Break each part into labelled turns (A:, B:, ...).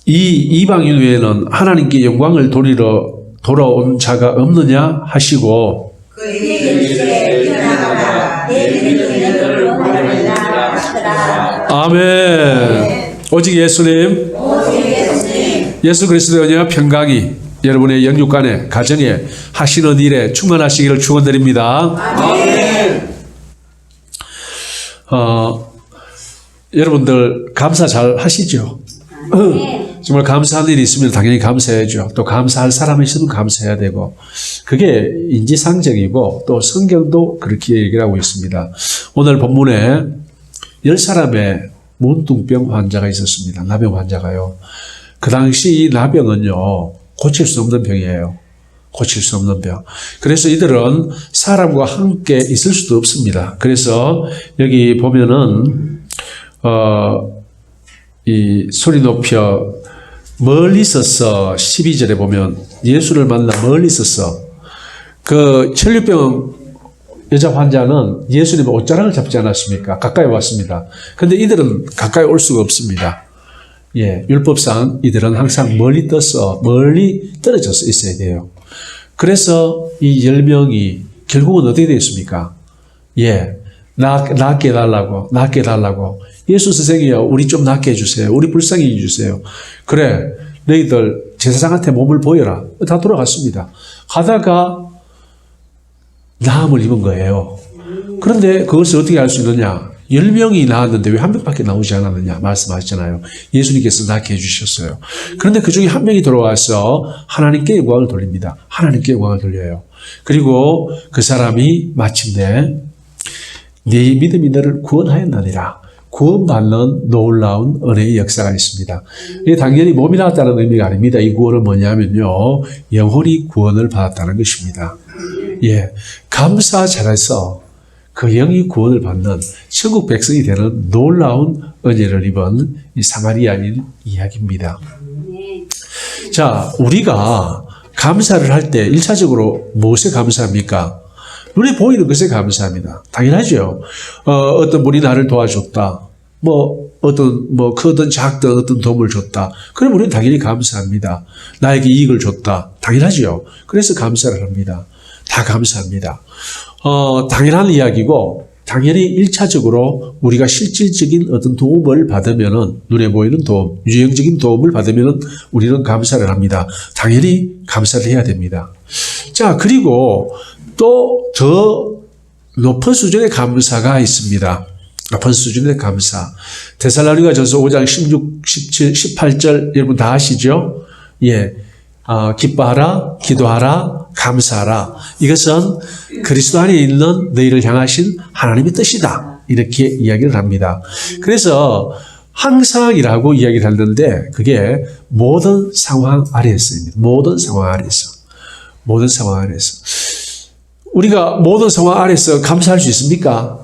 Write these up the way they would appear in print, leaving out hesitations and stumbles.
A: 이 이방인 외에는 하나님께 영광을 돌리러 돌아온 자가 없느냐 하시고 아멘. 오직 예수님, 예수 그리스도의 은혜와 평강이 여러분의 영육간에 가정에 하시는 일에 충만하시기를 축원드립니다. 아멘. 여러분들 감사 잘 하시죠? 정말 감사할 일이 있으면 당연히 감사해야죠. 또 감사할 사람이 있으면 감사해야 되고, 그게 인지상정이고 또 성경도 그렇게 얘기를 하고 있습니다. 오늘 본문에 10사람의 문둥병 환자가 있었습니다. 나병 환자가요. 그 당시 이 나병은요, 고칠 수 없는 병이에요. 고칠 수 없는 병. 그래서 이들은 사람과 함께 있을 수도 없습니다. 그래서 여기 보면은 이 소리 높여 멀리 서서 12절에 보면 예수를 만나 멀리 서서 그 천류병 여자 환자는 예수님의 옷자락을 잡지 않았습니까? 가까이 왔습니다. 근데 이들은 가까이 올 수가 없습니다. 예, 율법상 이들은 항상 멀리 떨어져서 있어야 돼요. 그래서 이 10명이 결국은 어떻게 되었습니까? 예, 낫게 해달라고. 예수 선생이요, 우리 좀 낫게 해주세요. 우리 불쌍히 해주세요. 그래, 너희들 제사장한테 몸을 보여라. 다 돌아갔습니다. 가다가 나음을 입은 거예요. 그런데 그것을 어떻게 알 수 있느냐? 10명이 나왔는데 왜 한 명밖에 나오지 않았느냐 말씀하셨잖아요. 예수님께서 낫게 해주셨어요. 그런데 그 중에 한 명이 돌아와서 하나님께 영광을 돌립니다. 하나님께 영광을 돌려요. 그리고 그 사람이 마침내 네 믿음이 너를 구원하였나니라. 구원받는 놀라운 은혜의 역사가 있습니다. 이게 당연히 몸이 나왔다는 의미가 아닙니다. 이 구원은 뭐냐면요, 영혼이 구원을 받았다는 것입니다. 예, 감사 잘해서 그 영이 구원을 받는 천국 백성이 되는 놀라운 은혜를 입은 이 사마리아인 이야기입니다. 자, 우리가 감사를 할 때 1차적으로 무엇에 감사합니까? 눈에 보이는 것에 감사합니다. 당연하죠. 어떤 분이 나를 도와줬다. 크든 작든 어떤 도움을 줬다. 그럼 우리는 당연히 감사합니다. 나에게 이익을 줬다. 당연하죠. 그래서 감사를 합니다. 다 감사합니다. 당연한 이야기고, 당연히 1차적으로 우리가 실질적인 어떤 도움을 받으면은, 눈에 보이는 도움, 유형적인 도움을 받으면은 우리는 감사를 합니다. 당연히 감사를 해야 됩니다. 자, 그리고 또 더 높은 수준의 감사가 있습니다. 높은 수준의 감사. 데살로니가전서 5장 16, 17, 18절 여러분 다 아시죠? 예. 기뻐하라, 기도하라, 감사하라. 이것은 그리스도 안에 있는 너희를 향하신 하나님의 뜻이다. 이렇게 이야기를 합니다. 그래서 항상이라고 이야기를 하는데 그게 모든 상황 아래에서입니다. 모든 상황 아래에서. 모든 상황 아래에서. 우리가 모든 상황 아래에서 감사할 수 있습니까?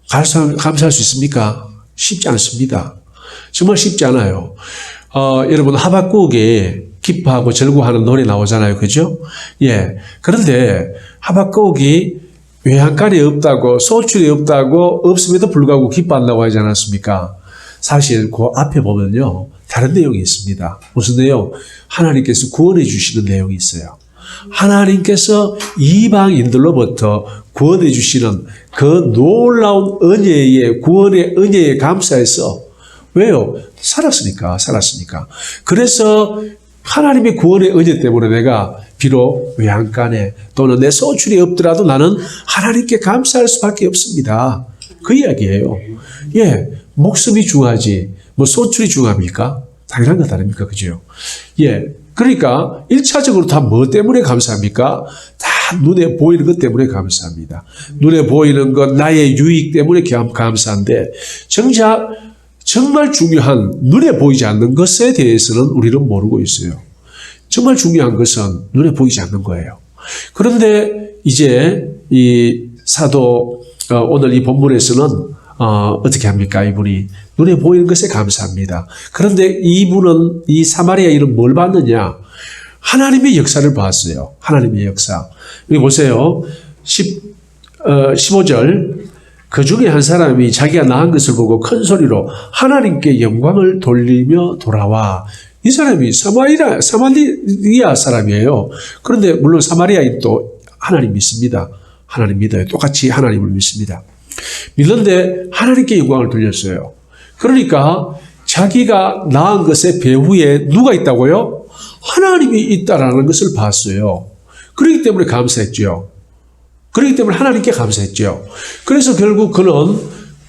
A: 감사할 수 있습니까? 쉽지 않습니다. 정말 쉽지 않아요. 여러분 하박국에 기뻐하고 즐거워하는 노래 나오잖아요. 그죠? 예. 그런데 하박국이 외양간에 없다고, 소출이 없다고, 없음에도 불구하고 기뻐한다고 하지 않았습니까? 사실 그 앞에 보면요, 다른 내용이 있습니다. 무슨 내용? 하나님께서 구원해 주시는 내용이 있어요. 하나님께서 이방인들로부터 구원해 주시는 그 놀라운 은혜의, 구원의 은혜에 감사해서, 왜요? 살았으니까. 그래서 하나님의 구원의 은혜 때문에 내가 비록 외양간에 또는 내 소출이 없더라도 나는 하나님께 감사할 수밖에 없습니다. 그 이야기예요. 예, 목숨이 중요하지 소출이 중요합니까? 당연한 것 아닙니까? 그죠? 예, 그러니까 1차적으로 다 뭐 때문에 감사합니까? 다 눈에 보이는 것 때문에 감사합니다. 눈에 보이는 것, 나의 유익 때문에 감사한데 정말 중요한 눈에 보이지 않는 것에 대해서는 우리는 모르고 있어요. 정말 중요한 것은 눈에 보이지 않는 거예요. 그런데 이제 이 사도 오늘 이 본문에서는 어떻게 합니까? 이분이 눈에 보이는 것에 감사합니다. 그런데 이분은 이 사마리아인은 뭘 봤느냐? 하나님의 역사를 봤어요. 하나님의 역사. 여기 보세요. 15절 그 중에 한 사람이 자기가 나은 것을 보고 큰 소리로 하나님께 영광을 돌리며 돌아와 이 사람이 사마리아 사람이에요. 그런데 물론 사마리아인도 하나님 믿습니다. 하나님 믿어요. 똑같이 하나님을 믿습니다. 믿는데 하나님께 영광을 돌렸어요. 그러니까 자기가 낳은 것의 배후에 누가 있다고요? 하나님이 있다라는 것을 봤어요. 그렇기 때문에 감사했죠. 그렇기 때문에 하나님께 감사했죠. 그래서 결국 그는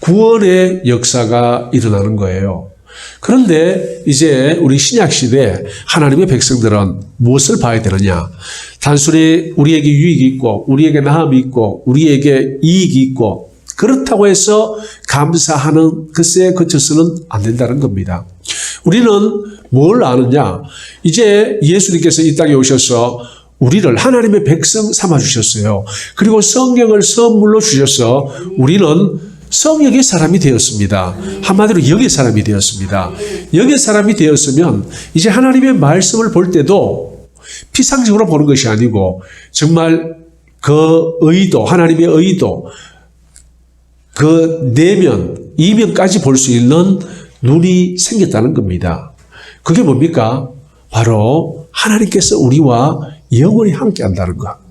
A: 구원의 역사가 일어나는 거예요. 그런데 이제 우리 신약시대 하나님의 백성들은 무엇을 봐야 되느냐? 단순히 우리에게 유익이 있고 우리에게 나음이 있고 우리에게 이익이 있고 그렇다고 해서 감사하는 것에 그쳐서는 안 된다는 겁니다. 우리는 뭘 아느냐? 이제 예수님께서 이 땅에 오셔서 우리를 하나님의 백성 삼아주셨어요. 그리고 성경을 선물로 주셔서 우리는 성역의 사람이 되었습니다. 한마디로 영의 사람이 되었습니다. 영의 사람이 되었으면 이제 하나님의 말씀을 볼 때도 피상적으로 보는 것이 아니고 정말 그 의도, 하나님의 의도, 그 내면, 이면까지 볼 수 있는 눈이 생겼다는 겁니다. 그게 뭡니까? 바로 하나님께서 우리와 영원히 함께 한다는 것.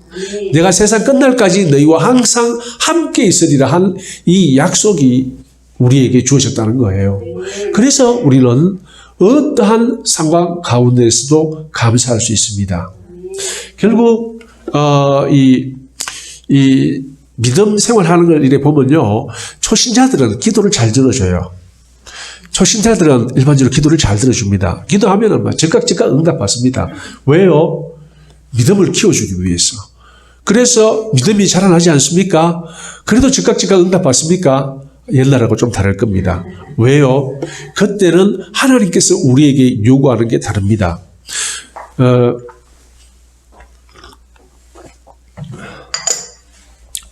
A: 내가 세상 끝날까지 너희와 항상 함께 있으리라 한 이 약속이 우리에게 주어졌다는 거예요. 그래서 우리는 어떠한 상황 가운데에서도 감사할 수 있습니다. 결국 이 믿음 생활하는 걸 이래 보면요, 초신자들은 기도를 잘 들어줘요. 초신자들은 일반적으로 기도를 잘 들어줍니다. 기도하면은 막 즉각 응답받습니다. 왜요? 믿음을 키워주기 위해서. 그래서 믿음이 자라나지 않습니까? 그래도 즉각 응답받습니까? 옛날하고 좀 다를 겁니다. 왜요? 그때는 하나님께서 우리에게 요구하는 게 다릅니다.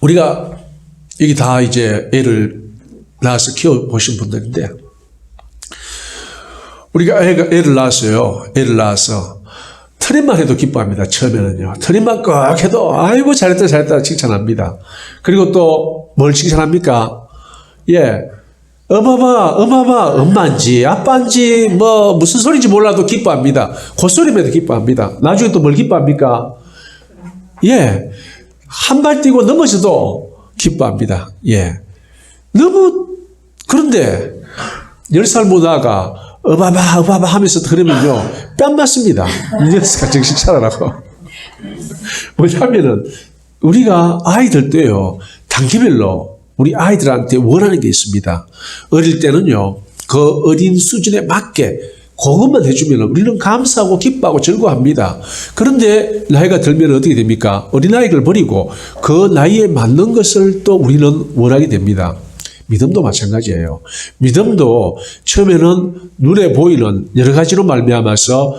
A: 우리가 여기 다 이제 애를 낳아서 키워보신 분들인데, 우리가 애를 낳았어요. 애를 낳아서 트림만 해도 기뻐합니다. 처음에는요. 트림만 꼭 해도 아이고 잘했다 칭찬합니다. 그리고 또 뭘 칭찬합니까? 예, 엄마인지 아빠인지 뭐 무슨 소리인지 몰라도 기뻐합니다. 콧소리만 해도 기뻐합니다. 나중에 또 뭘 기뻐합니까? 예, 한 발 뛰고 넘어져도 기뻐합니다. 예, 그런데 10살 모다가 어바바 하면서 그러면요, 뺨 맞습니다. 이 녀석아 정신 차려라고. 뭐냐면은, 우리가 아이들 때요, 단계별로 우리 아이들한테 원하는 게 있습니다. 어릴 때는요, 그 어린 수준에 맞게 그것만 해주면 우리는 감사하고 기뻐하고 즐거워합니다. 그런데 나이가 들면 어떻게 됩니까? 어린아이를 버리고 그 나이에 맞는 것을 또 우리는 원하게 됩니다. 믿음도 마찬가지예요. 믿음도 처음에는 눈에 보이는 여러 가지로 말미암아서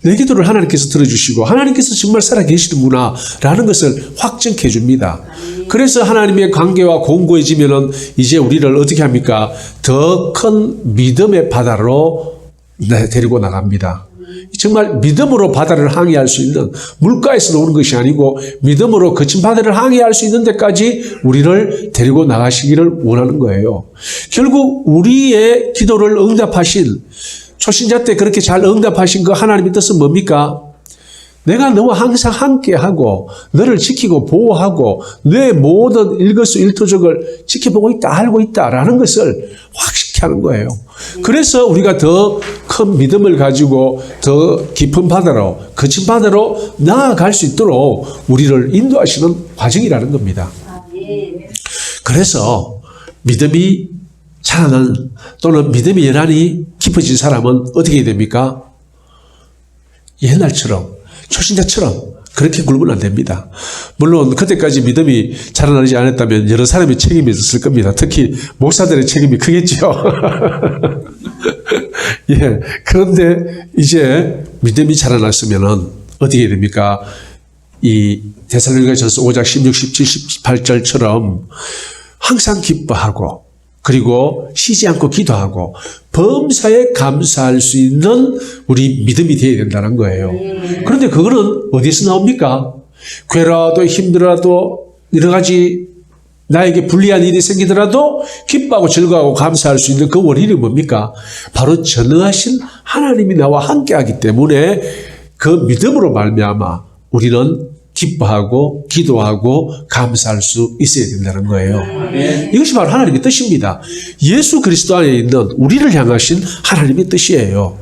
A: 내 기도를 하나님께서 들어주시고 하나님께서 정말 살아계시는구나 라는 것을 확증해 줍니다. 그래서 하나님의 관계와 공고해지면은 이제 우리를 어떻게 합니까? 더 큰 믿음의 바다로 데리고 나갑니다. 정말 믿음으로 바다를 항해할 수 있는, 물가에서 노는 것이 아니고 믿음으로 거친 바다를 항해할 수 있는 데까지 우리를 데리고 나가시기를 원하는 거예요. 결국 우리의 기도를 응답하신, 초신자 때 그렇게 잘 응답하신 그 하나님의 뜻은 뭡니까? 내가 너와 항상 함께하고 너를 지키고 보호하고 내 모든 일거수일투족을 지켜보고 있다, 알고 있다라는 것을 확실히 하는 거예요. 그래서 우리가 더 큰 믿음을 가지고 더 깊은 바다로, 거친 바다로 나아갈 수 있도록 우리를 인도하시는 과정이라는 겁니다. 그래서 믿음이 자라는, 또는 믿음이 유난히 깊어진 사람은 어떻게 해야 됩니까? 옛날처럼, 초신자처럼 그렇게 굴면 안 됩니다. 물론 그때까지 믿음이 자라나지 않았다면 여러 사람이 책임이 있었을 겁니다. 특히 목사들의 책임이 크겠죠. 예, 그런데 이제 믿음이 자라났으면은 어떻게 해야 됩니까? 이 데살로니가전서 5장 16, 17, 18절처럼 항상 기뻐하고, 그리고 쉬지 않고 기도하고 범사에 감사할 수 있는 우리 믿음이 되어야 된다는 거예요. 그런데 그거는 어디서 나옵니까? 괴로워도 힘들어도 여러 가지 나에게 불리한 일이 생기더라도 기뻐하고 즐거워하고 감사할 수 있는 그 원인이 뭡니까? 바로 전능하신 하나님이 나와 함께하기 때문에 그 믿음으로 말미암아 우리는 기뻐하고 기도하고 감사할 수 있어야 된다는 거예요. 이것이 바로 하나님의 뜻입니다. 예수 그리스도 안에 있는 우리를 향하신 하나님의 뜻이에요.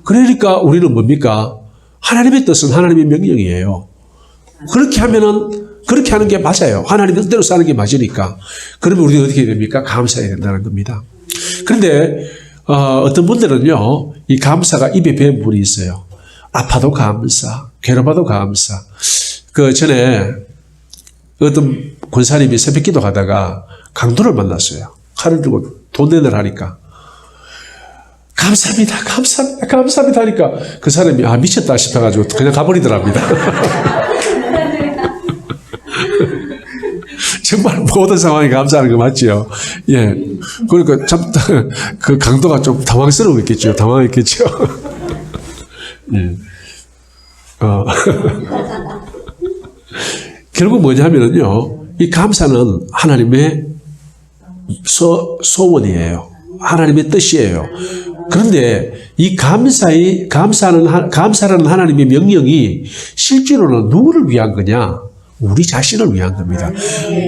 A: 그러니까 우리는 뭡니까? 하나님의 뜻은 하나님의 명령이에요. 그렇게 하는 게 맞아요. 하나님의 뜻대로 사는 게 맞으니까. 그러면 우리는 어떻게 됩니까? 감사해야 된다는 겁니다. 그런데 어떤 분들은요, 이 감사가 입에 배운 분이 있어요. 아파도 감사, 괴로워도 감사. 그 전에 어떤 권사님이 새벽 기도 가다가 강도를 만났어요. 칼을 들고 돈 내놔라 하니까. 감사합니다, 감사합니다, 감사합니다 하니까 그 사람이 미쳤다 싶어가지고 그냥 가버리더랍니다. 정말 모든 상황에 감사하는 거 맞죠? 예. 그러니까 참, 그 강도가 좀 당황스러웠겠죠. 당황했겠죠. 예. 결국 뭐냐 하면은요, 이 감사는 하나님의 소원이에요. 하나님의 뜻이에요. 그런데 이 감사라는 하나님의 명령이 실제로는 누구를 위한 거냐? 우리 자신을 위한 겁니다.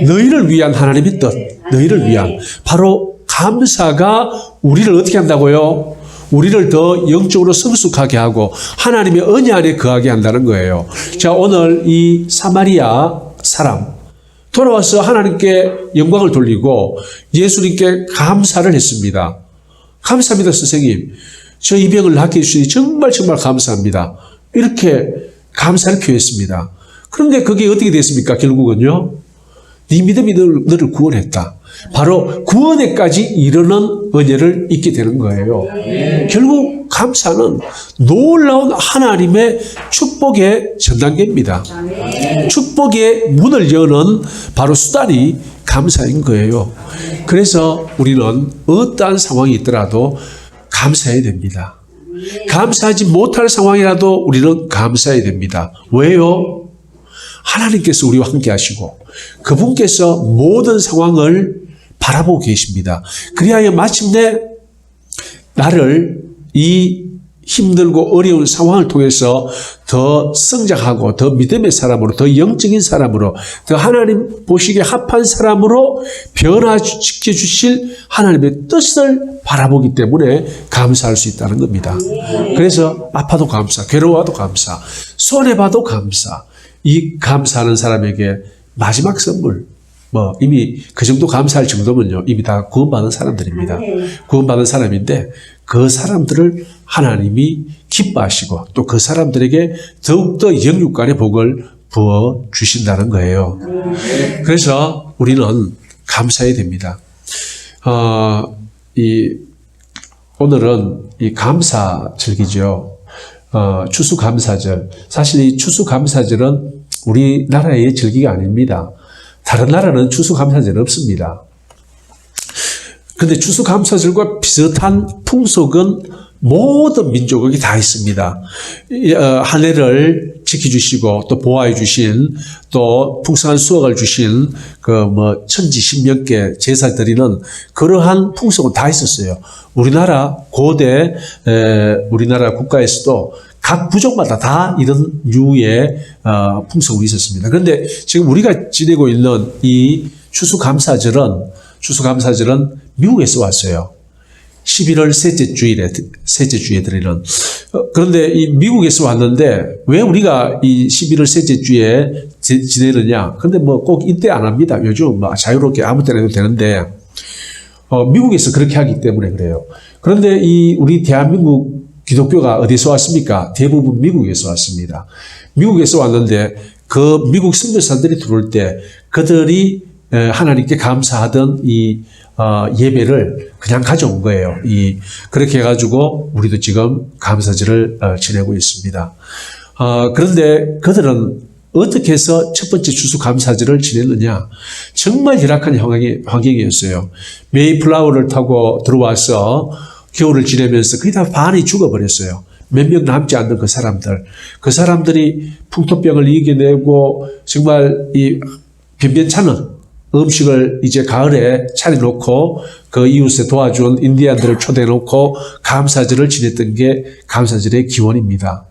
A: 너희를 위한 하나님의 뜻, 너희를 위한. 바로 감사가 우리를 어떻게 한다고요? 우리를 더 영적으로 성숙하게 하고 하나님의 은혜 안에 거하게 한다는 거예요. 자, 오늘 이 사마리아 사람 돌아와서 하나님께 영광을 돌리고 예수님께 감사를 했습니다. 감사합니다, 선생님. 저 이 병을 낫게 해주시니 정말 감사합니다. 이렇게 감사를 표했습니다. 그런데 그게 어떻게 됐습니까? 결국은요, 네 믿음이 너를 구원했다. 바로 구원에까지 이르는 은혜를 잊게 되는 거예요. 결국 감사는 놀라운 하나님의 축복의 전 단계입니다. 축복의 문을 여는 바로 수단이 감사인 거예요. 그래서 우리는 어떠한 상황이 있더라도 감사해야 됩니다. 감사하지 못할 상황이라도 우리는 감사해야 됩니다. 왜요? 하나님께서 우리와 함께 하시고 그분께서 모든 상황을 바라보고 계십니다. 그리하여 마침내 나를 이 힘들고 어려운 상황을 통해서 더 성장하고 더 믿음의 사람으로, 더 영적인 사람으로, 더 하나님 보시기에 합한 사람으로 변화시켜 주실 하나님의 뜻을 바라보기 때문에 감사할 수 있다는 겁니다. 그래서 아파도 감사, 괴로워도 감사, 손해봐도 감사. 이 감사하는 사람에게 마지막 선물, 이미 그 정도 감사할 정도면요, 이미 다 구원받은 사람들입니다. 구원받은 사람인데, 그 사람들을 하나님이 기뻐하시고, 또 그 사람들에게 더욱더 영육간의 복을 부어 주신다는 거예요. 그래서 우리는 감사해야 됩니다. 오늘은 이 감사절기죠. 추수감사절. 사실 이 추수감사절은 우리나라의 절기가 아닙니다. 다른 나라는 추수감사절 없습니다. 그런데 추수감사절과 비슷한 풍속은 모든 민족에게 다 있습니다. 한 해를 지켜주시고 또 보호해 주신 또 풍성한 수확을 주신 천지신명께 제사 드리는 그러한 풍속은 다 있었어요. 우리나라 고대 우리나라 국가에서도 각 부족마다 다 이런 유의 풍속이 있었습니다. 그런데 지금 우리가 지내고 있는 이 추수감사절은 미국에서 왔어요. 11월 셋째 주에 드리는. 그런데 이 미국에서 왔는데 왜 우리가 이 11월 셋째 주에 지내느냐? 근데 꼭 이때 안 합니다. 요즘 자유롭게 아무 때나 해도 되는데 미국에서 그렇게 하기 때문에 그래요. 그런데 우리 대한민국 기독교가 어디서 왔습니까? 대부분 미국에서 왔습니다. 미국에서 왔는데 그 미국 선교사들이 들어올 때 그들이 하나님께 감사하던 이 예배를 그냥 가져온 거예요. 그렇게 해가지고 우리도 지금 감사절을 지내고 있습니다. 그런데 그들은 어떻게 해서 첫 번째 추수감사절을 지냈느냐? 정말 열악한 환경이었어요. 메이플라워를 타고 들어와서 겨울을 지내면서 거의 다 반이 죽어버렸어요. 몇 명 남지 않는 그 사람들이 풍토병을 이겨내고 정말 이 변변찮은 음식을 이제 가을에 차려놓고 그 이웃에 도와준 인디안들을 초대해놓고 감사절을 지냈던 게 감사절의 기원입니다.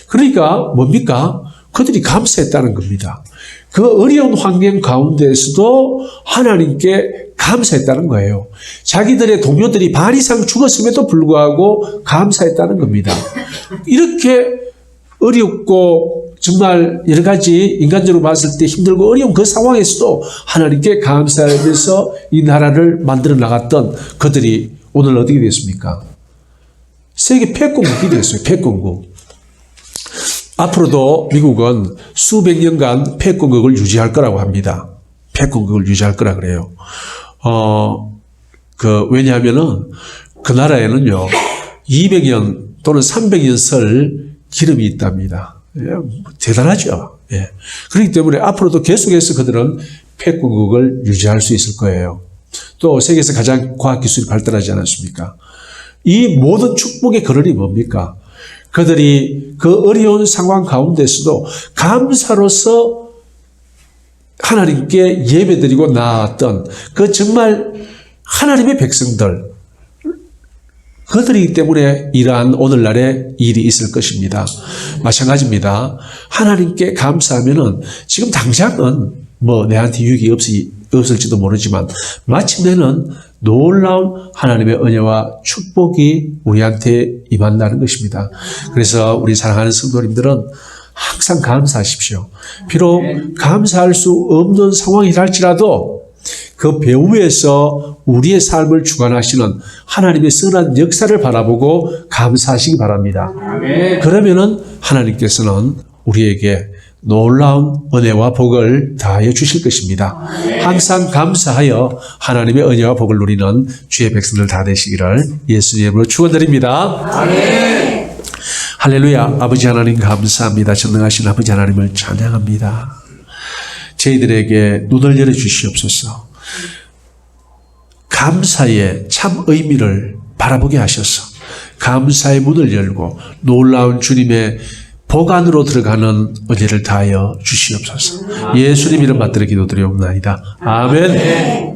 A: 그러니까 뭡니까? 그들이 감사했다는 겁니다. 그 어려운 환경 가운데에서도 하나님께 감사했다는 거예요. 자기들의 동료들이 반 이상 죽었음에도 불구하고 감사했다는 겁니다. 이렇게 어렵고 정말 여러 가지 인간적으로 봤을 때 힘들고 어려운 그 상황에서도 하나님께 감사하면서 이 나라를 만들어 나갔던 그들이 오늘 어떻게 됐습니까? 세계 패권국이 됐어요. 패권국. 앞으로도 미국은 수백 년간 패권국을 유지할 거라고 합니다. 패권국을 유지할 거라 그래요. 왜냐하면은 그 나라에는요, 200년 또는 300년 설 기름이 있답니다. 예, 대단하죠. 예. 그렇기 때문에 앞으로도 계속해서 그들은 패권국을 유지할 수 있을 거예요. 또 세계에서 가장 과학기술이 발달하지 않았습니까? 이 모든 축복의 근원이 뭡니까? 그들이 그 어려운 상황 가운데서도 감사로서 하나님께 예배드리고 나았던 그 정말 하나님의 백성들, 그들이기 때문에 이러한 오늘날의 일이 있을 것입니다. 마찬가지입니다. 하나님께 감사하면은 지금 당장은 뭐 내한테 유익이 없을지도 모르지만 마침내는 놀라운 하나님의 은혜와 축복이 우리한테 임한다는 것입니다. 그래서 우리 사랑하는 성도님들은 항상 감사하십시오. 비록 감사할 수 없는 상황이랄지라도 그 배후에서 우리의 삶을 주관하시는 하나님의 선한 역사를 바라보고 감사하시기 바랍니다. 그러면은 하나님께서는 우리에게 놀라운 은혜와 복을 다하여 주실 것입니다. 항상 감사하여 하나님의 은혜와 복을 누리는 주의 백성들 다 되시기를 예수님의 이름으로 축원드립니다. 할렐루야. 아버지 하나님 감사합니다. 전능하신 아버지 하나님을 찬양합니다. 저희들에게 눈을 열어주시옵소서. 감사의 참 의미를 바라보게 하셔서 감사의 문을 열고 놀라운 주님의 복 안으로 들어가는 은혜를 다하여 주시옵소서. 예수님 이름 받들어 기도드리옵나이다. 아멘.